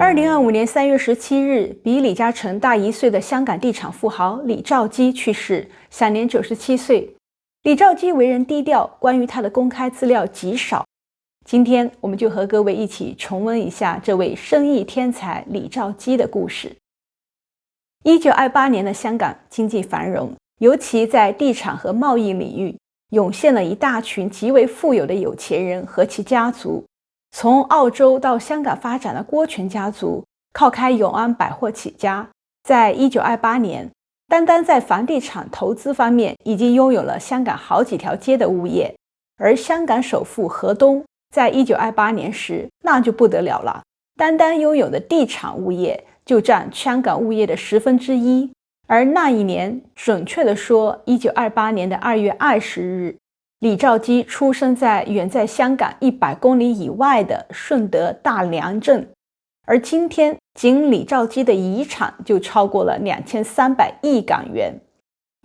2025年3月17日，比李嘉诚大1岁的香港地产富豪李兆基去世，享年97岁。李兆基为人低调，关于他的公开资料极少。今天我们就和各位一起重温一下这位生意天才李兆基的故事。1928年的香港经济繁荣，尤其在地产和贸易领域，涌现了一大群极为富有的有钱人和其家族。从澳洲到香港发展的郭全家族，靠开永安百货起家，在1928年，单单在房地产投资方面已经拥有了香港好几条街的物业。而香港首富何东在1928年时，那就不得了了，单单拥有的地产物业就占香港物业的1/10。而那一年，准确地说1928年的2月20日，李兆基出生在远在香港100公里以外的顺德大良镇，而今天仅李兆基的遗产就超过了2300亿港元。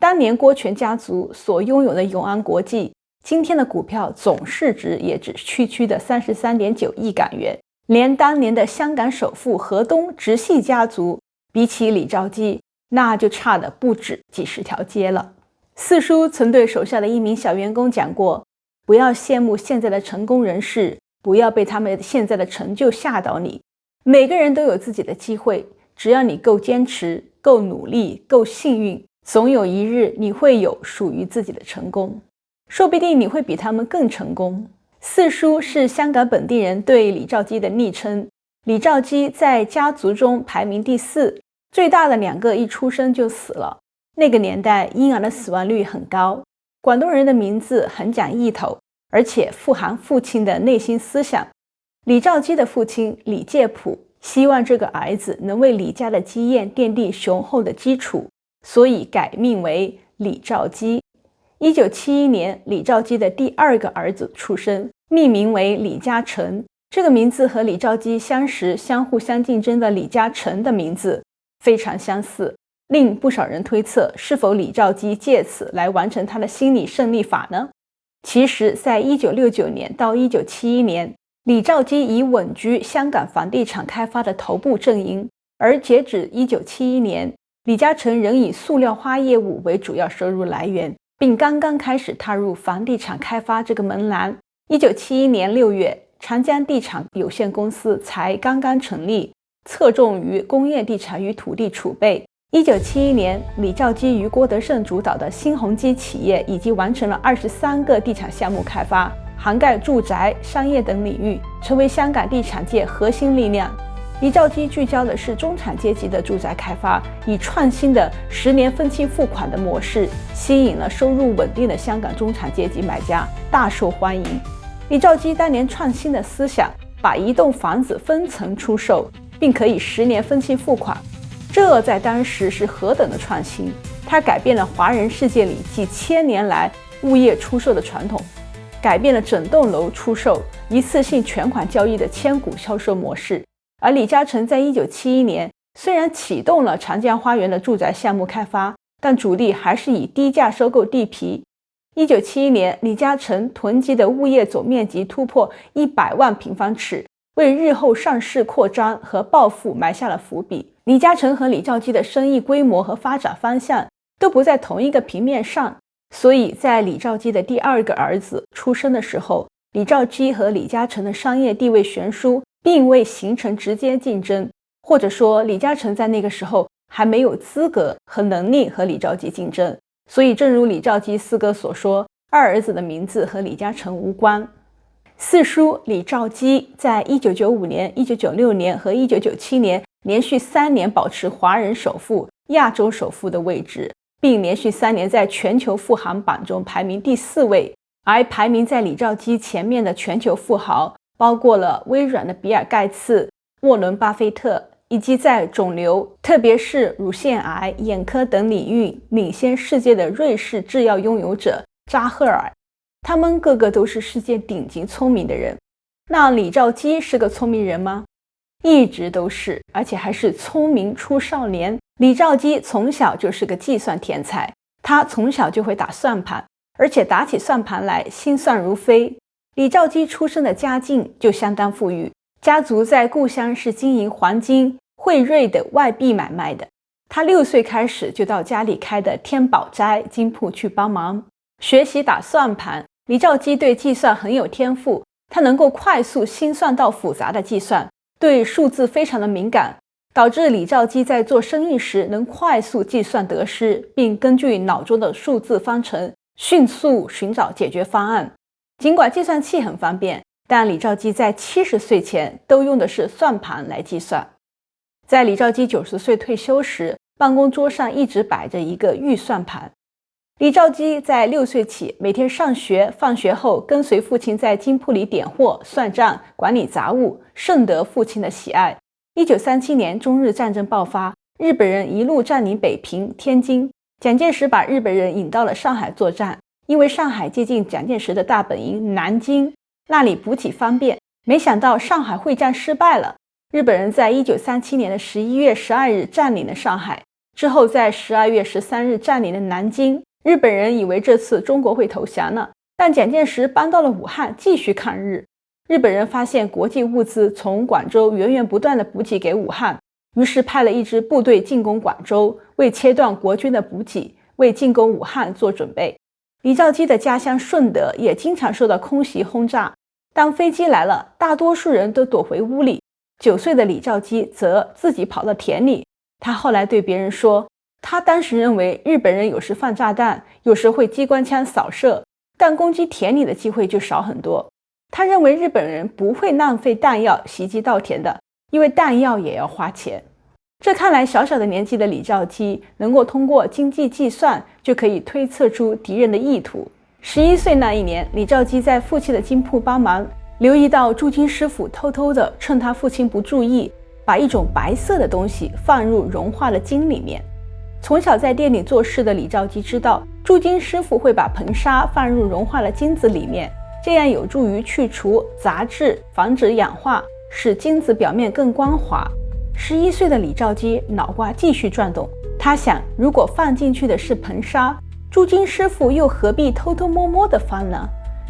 当年郭全家族所拥有的永安国际，今天的股票总市值也只区区的33.9亿港元，连当年的香港首富何东直系家族比起李兆基，那就差的不止几十条街了。四叔曾对手下的一名小员工讲过，不要羡慕现在的成功人士，不要被他们现在的成就吓倒你。每个人都有自己的机会，只要你够坚持、够努力、够幸运，总有一日你会有属于自己的成功，说不定你会比他们更成功。四叔是香港本地人对李兆基的昵称。李兆基在家族中排名第4，最大的2个一出生就死了。那个年代婴儿的死亡率很高，广东人的名字很讲意头，而且富含父亲的内心思想。李兆基的父亲李介甫希望这个儿子能为李家的基业奠定雄厚的基础，所以改命为李兆基。1971年，李兆基的第2个儿子出生，命名为李嘉诚。这个名字和李兆基相识、相互相竞争的李嘉诚的名字非常相似，令不少人推测，是否李兆基借此来完成他的心理胜利法呢？其实，在1969年到1971年，李兆基已稳居香港房地产开发的头部阵营，而截止1971年，李嘉诚仍以塑料花业务为主要收入来源，并刚刚开始踏入房地产开发这个门栏。1971年6月，长江地产有限公司才刚刚成立，侧重于工业地产与土地储备。1971年，李兆基与郭德胜主导的新鸿基企业已经完成了23个地产项目开发，涵盖住宅、商业等领域，成为香港地产界核心力量。李兆基聚焦的是中产阶级的住宅开发，以创新的10年分期付款的模式，吸引了收入稳定的香港中产阶级买家，大受欢迎。李兆基当年创新的思想，把一栋房子分层出售，并可以10年分期付款，这在当时是何等的创新！它改变了华人世界里几千年来物业出售的传统，改变了整栋楼出售一次性全款交易的千股销售模式。而李嘉诚在1971年虽然启动了长江花园的住宅项目开发，但主力还是以低价收购地皮。1971年，李嘉诚囤积的物业总面积突破100万平方尺，为日后上市扩张和暴富埋下了伏笔。李嘉诚和李兆基的生意规模和发展方向都不在同一个平面上，所以在李兆基的第2个儿子出生的时候，李兆基和李嘉诚的商业地位悬殊，并未形成直接竞争，或者说李嘉诚在那个时候还没有资格和能力和李兆基竞争。所以正如李兆基四哥所说，二儿子的名字和李嘉诚无关。四叔李兆基在1995年、1996年和1997年连续3年保持华人首富、亚洲首富的位置，并连续3年在全球富豪榜中排名第4位。而排名在李兆基前面的全球富豪包括了微软的比尔盖茨、沃伦巴菲特，以及在肿瘤，特别是乳腺癌、眼科等领域领先世界的瑞士制药拥有者扎赫尔。他们个个都是世界顶级聪明的人。那李兆基是个聪明人吗？一直都是，而且还是聪明出少年。李兆基从小就是个计算天才，他从小就会打算盘，而且打起算盘来心算如飞。李兆基出生的家境就相当富裕，家族在故乡是经营黄金、汇瑞的外币买卖的。他6岁开始就到家里开的天宝斋金铺去帮忙学习打算盘。李兆基对计算很有天赋，他能够快速心算到复杂的计算，对数字非常的敏感，导致李兆基在做生意时能快速计算得失，并根据脑中的数字方程迅速寻找解决方案。尽管计算器很方便，但李兆基在70岁前都用的是算盘来计算。在李兆基90岁退休时，办公桌上一直摆着一个预算盘。李兆基在6岁起，每天上学放学后跟随父亲在金铺里点货、算账、管理杂物，甚得父亲的喜爱。1937年中日战争爆发，日本人一路占领北平、天津，蒋介石把日本人引到了上海作战。因为上海接近蒋介石的大本营南京，那里补给方便，没想到上海会战失败了。日本人在1937年的11月12日占领了上海，之后在12月13日占领了南京。日本人以为这次中国会投降了，但蒋介石搬到了武汉继续抗日。日本人发现国际物资从广州源源不断的补给给武汉，于是派了一支部队进攻广州，为切断国军的补给，为进攻武汉做准备。李兆基的家乡顺德也经常受到空袭轰炸，当飞机来了，大多数人都躲回屋里。9岁的李兆基则自己跑到田里。他后来对别人说，他当时认为日本人有时放炸弹，有时会机关枪扫射，但攻击田里的机会就少很多。他认为日本人不会浪费弹药袭击稻田的，因为弹药也要花钱。这看来小小的年纪的李兆基能够通过经济计算就可以推测出敌人的意图。11岁那一年，李兆基在父亲的金铺帮忙，留意到铸金师傅偷偷的趁他父亲不注意，把一种白色的东西放入融化的金里面。从小在店里做事的李兆基知道，铸金师傅会把硼砂放入融化的金子里面，这样有助于去除杂质，防止氧化，使金子表面更光滑。11岁的李兆基脑瓜继续转动，他想，如果放进去的是硼砂，铸金师傅又何必偷偷摸摸地放呢？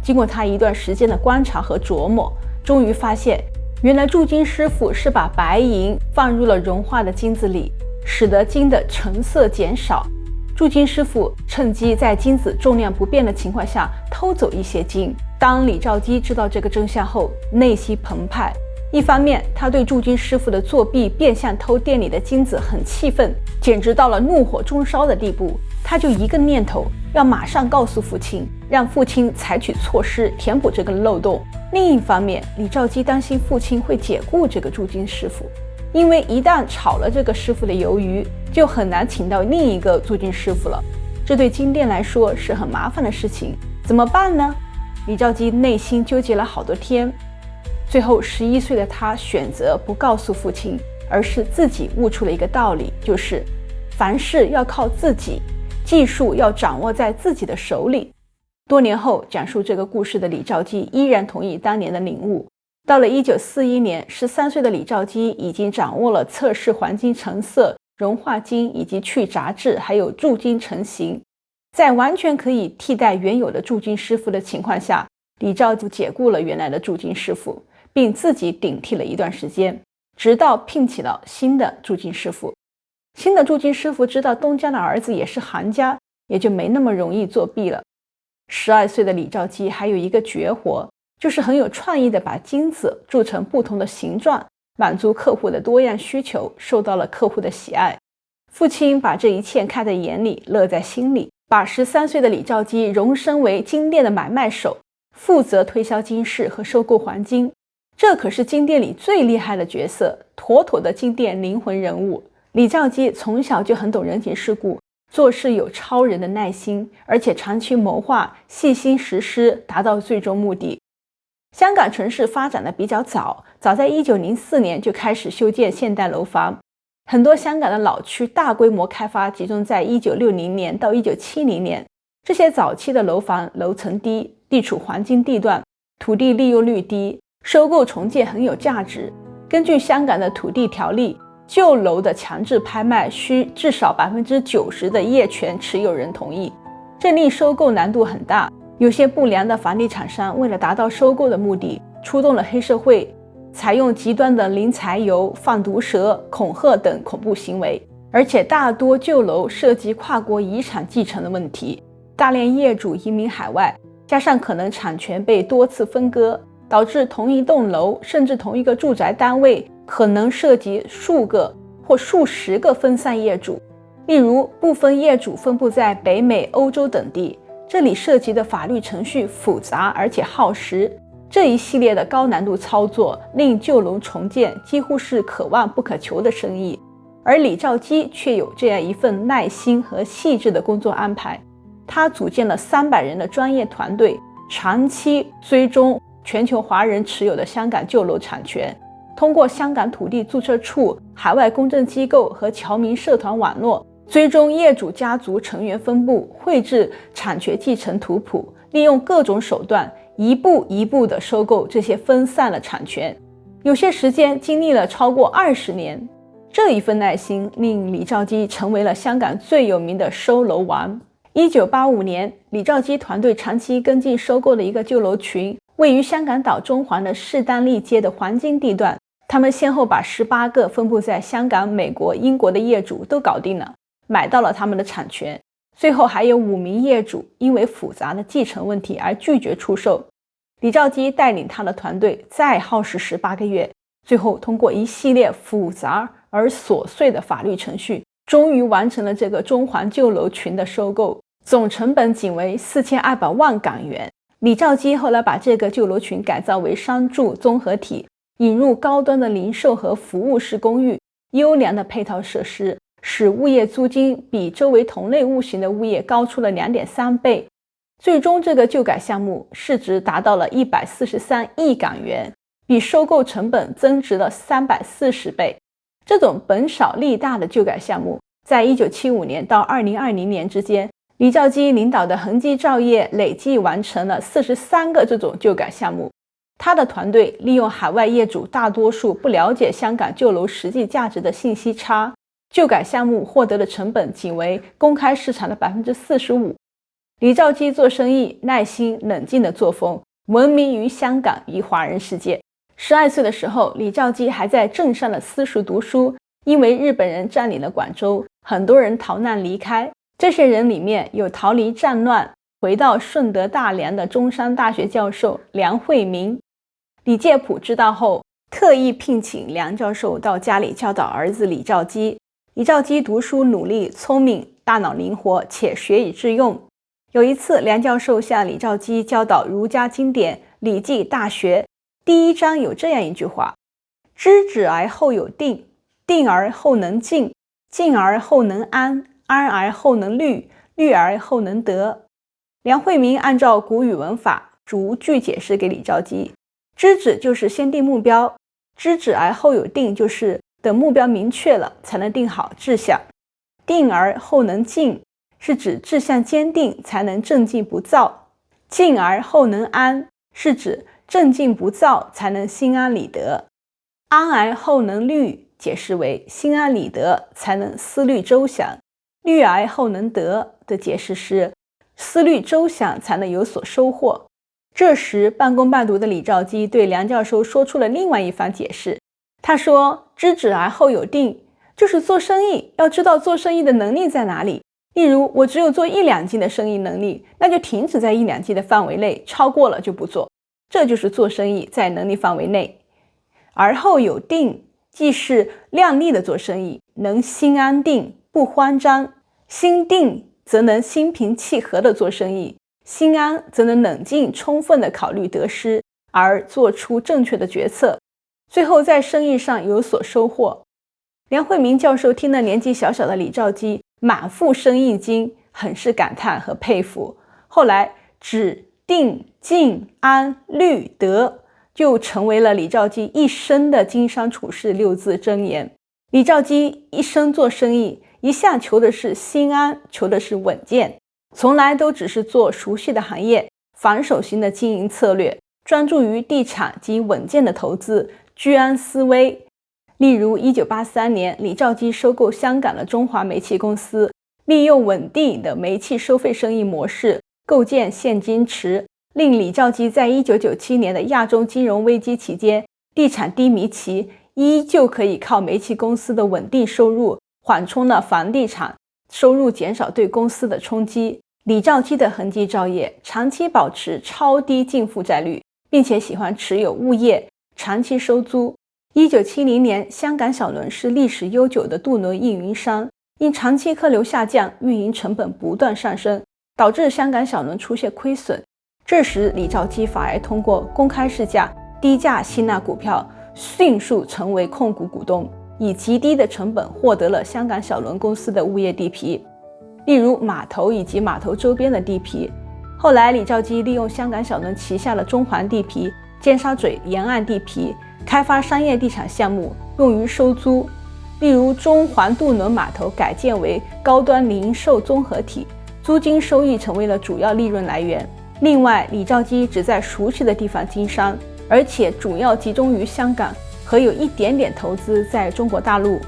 经过他一段时间的观察和琢磨，终于发现，原来铸金师傅是把白银放入了融化的金子里，使得金的成色减少。铸金师傅趁机在金子重量不变的情况下偷走一些金。当李兆基知道这个真相后，内心澎湃。一方面，他对铸金师傅的作弊变相偷店里的金子很气愤，简直到了怒火中烧的地步。他就一个念头，要马上告诉父亲，让父亲采取措施填补这个漏洞。另一方面，李兆基担心父亲会解雇这个铸金师傅，因为一旦炒了这个师傅的鱿鱼，就很难请到另一个铸金师傅了。这对金店来说是很麻烦的事情，怎么办呢？李兆基内心纠结了好多天。最后11岁的他选择不告诉父亲，而是自己悟出了一个道理，就是凡事要靠自己，技术要掌握在自己的手里。多年后，讲述这个故事的李兆基依然同意当年的领悟。到了1941年，13岁的李兆基已经掌握了测试黄金成色、融化金以及去杂质，还有铸金成型。在完全可以替代原有的铸金师傅的情况下，李兆基解雇了原来的铸金师傅，并自己顶替了一段时间，直到聘请了新的铸金师傅。新的铸金师傅知道东家的儿子也是行家，也就没那么容易作弊了。12岁的李兆基还有一个绝活，就是很有创意的把金子铸成不同的形状，满足客户的多样需求，受到了客户的喜爱。父亲把这一切看在眼里，乐在心里，把13岁的李兆基荣升为金店的买卖手，负责推销金饰和收购黄金。这可是金店里最厉害的角色，妥妥的金店灵魂人物。李兆基从小就很懂人情世故，做事有超人的耐心，而且长期谋划，细心实施，达到最终目的。香港城市发展的比较早，早在1904年就开始修建现代楼房。很多香港的老区大规模开发集中在1960年到1970年。这些早期的楼房楼层低，地处黄金地段，土地利用率低，收购重建很有价值。根据香港的土地条例，旧楼的强制拍卖需至少 90% 的业权持有人同意，这令收购难度很大。有些不良的房地产商为了达到收购的目的，出动了黑社会，采用极端的淋柴油、放毒蛇、恐吓等恐怖行为，而且大多旧楼涉及跨国遗产继承的问题，大量业主移民海外，加上可能产权被多次分割，导致同一栋楼甚至同一个住宅单位可能涉及数个或数十个分散业主。例如，部分业主分布在北美、欧洲等地，这里涉及的法律程序复杂而且耗时。这一系列的高难度操作令旧楼重建几乎是可望不可求的生意，而李兆基却有这样一份耐心和细致的工作安排。他组建了300人的专业团队，长期追踪全球华人持有的香港旧楼产权，通过香港土地注册处、海外公证机构和侨民社团网络，追踪业主家族成员分布，绘制产权继承图谱，利用各种手段一步一步地收购这些分散的产权，有些时间经历了超过20年。这一份耐心令李兆基成为了香港最有名的收楼王。1985年，李兆基团队长期跟进收购的一个旧楼群，位于香港岛中环的士丹利街的黄金地段，他们先后把18个分布在香港、美国、英国的业主都搞定了，买到了他们的产权。最后还有5名业主因为复杂的继承问题而拒绝出售。李兆基带领他的团队再耗时18个月，最后通过一系列复杂而琐碎的法律程序，终于完成了这个中环旧楼群的收购，总成本仅为4200万港元。李兆基后来把这个旧楼群改造为商住综合体，引入高端的零售和服务式公寓，优良的配套设施，使物业租金比周围同类物型的物业高出了 2.3 倍。最终这个旧改项目市值达到了143亿港元，比收购成本增值了340倍。这种本少利大的旧改项目，在1975年到2020年之间，李兆基领导的恒基兆业累计完成了43个这种旧改项目。他的团队利用海外业主大多数不了解香港旧楼实际价值的信息差，旧改项目获得的成本仅为公开市场的 45%。 李兆基做生意耐心冷静的作风闻名于香港与华人世界。12岁的时候，李兆基还在镇上的私塾读书，因为日本人占领了广州，很多人逃难离开，这些人里面有逃离战乱回到顺德大良的中山大学教授梁惠民。李介甫知道后，特意聘请梁教授到家里教导儿子李兆基。李兆基读书努力聪明，大脑灵活且学以致用。有一次，梁教授向李兆基教导儒家经典《礼记·大学》，第1章有这样一句话：知止而后有定，定而后能静，静而后能安，安而后能虑，虑而后能得。梁惠民按照古语文法逐句解释给李兆基，知止就是先定目标，知止而后有定就是等目标明确了才能定好志向，定而后能静是指志向坚定才能正静不躁，静而后能安是指正静不躁才能心安理得，安而后能虑解释为心安理得才能思虑周详，虑而后能得的解释是思虑周详才能有所收获。这时半工半读的李兆基对梁教授说出了另外一番解释，他说知止而后有定就是做生意要知道做生意的能力在哪里，例如我只有做1-2季的生意能力，那就停止在1-2季的范围内，超过了就不做，这就是做生意在能力范围内。而后有定既是量力的做生意，能心安定不慌张，心定则能心平气和的做生意，心安则能冷静充分的考虑得失而做出正确的决策，最后在生意上有所收获。梁惠民教授听了年纪小小的李兆基满腹生意经，很是感叹和佩服。后来止、定、静、安、虑、得就成为了李兆基一生的经商处事6字箴言。李兆基一生做生意，一向求的是心安，求的是稳健，从来都只是做熟悉的行业，防守型的经营策略，专注于地产及稳健的投资，居安思危。例如1983年，李兆基收购香港的中华煤气公司，利用稳定的煤气收费生意模式，构建现金池，令李兆基在1997年的亚洲金融危机期间地产低迷期依旧可以靠煤气公司的稳定收入缓冲了房地产收入减少对公司的冲击。李兆基的恒基兆业长期保持超低净负债率，并且喜欢持有物业，长期收租。1970年，香港小轮是历史悠久的渡轮运营商，因长期客流下降，运营成本不断上升，导致香港小轮出现亏损。这时，李兆基反而通过公开市价、低价吸纳股票，迅速成为控股股东，以极低的成本获得了香港小轮公司的物业地皮，例如码头以及码头周边的地皮。后来，李兆基利用香港小轮旗下的中环地皮、尖沙咀沿岸地皮开发商业地产项目，用于收租。例如，中环渡轮码头改建为高端零售综合体，租金收益成为了主要利润来源。另外，李兆基只在熟悉的地方经商，而且主要集中于香港，和有一点点投资在中国大陆。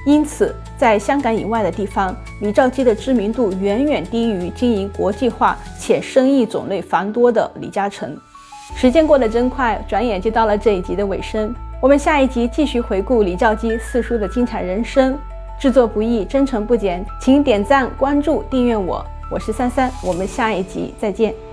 因此，在香港以外的地方，李兆基的知名度远远低于经营国际化且生意种类繁多的李嘉诚。时间过得真快，转眼就到了这一集的尾声。我们下一集继续回顾李兆基四叔的精彩人生。制作不易，真诚不减，请点赞、关注、订阅我。我是33，我们下一集再见。